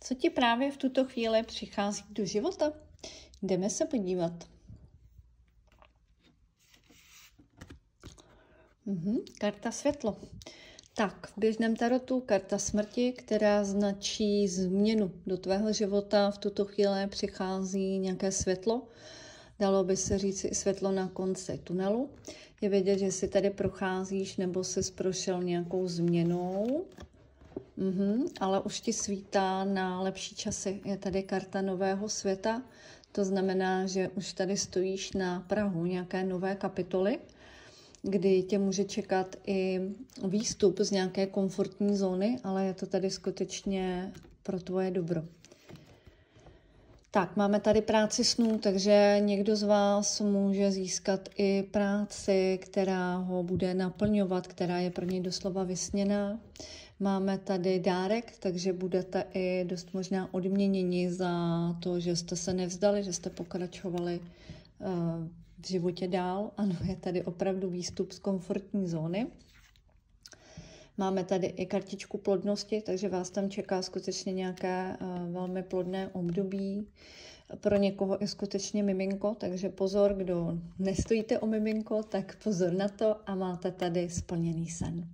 Co ti právě v tuto chvíli přichází do života? Jdeme se podívat. Karta světlo. Tak, v běžném tarotu karta smrti, která značí změnu do tvého života. V tuto chvíli přichází nějaké světlo. Dalo by se říct i světlo na konci tunelu. Je vědět, že si tady procházíš nebo jsi prošel nějakou změnou. Ale už ti svítá na lepší časy. Je tady karta nového světa. To znamená, že už tady stojíš na prahu nějaké nové kapitoly, kdy tě může čekat i výstup z nějaké komfortní zóny, ale je to tady skutečně pro tvoje dobro. Tak, máme tady práci snů, takže někdo z vás může získat i práci, která ho bude naplňovat, která je pro něj doslova vysněná. Máme tady dárek, takže budete i dost možná odměněni za to, že jste se nevzdali, že jste pokračovali v životě dál. Ano, je tady opravdu výstup z komfortní zóny. Máme tady i kartičku plodnosti, takže vás tam čeká skutečně nějaké velmi plodné období. Pro někoho je skutečně miminko, takže pozor, kdo nestojíte o miminko, tak pozor na to a máte tady splněný sen.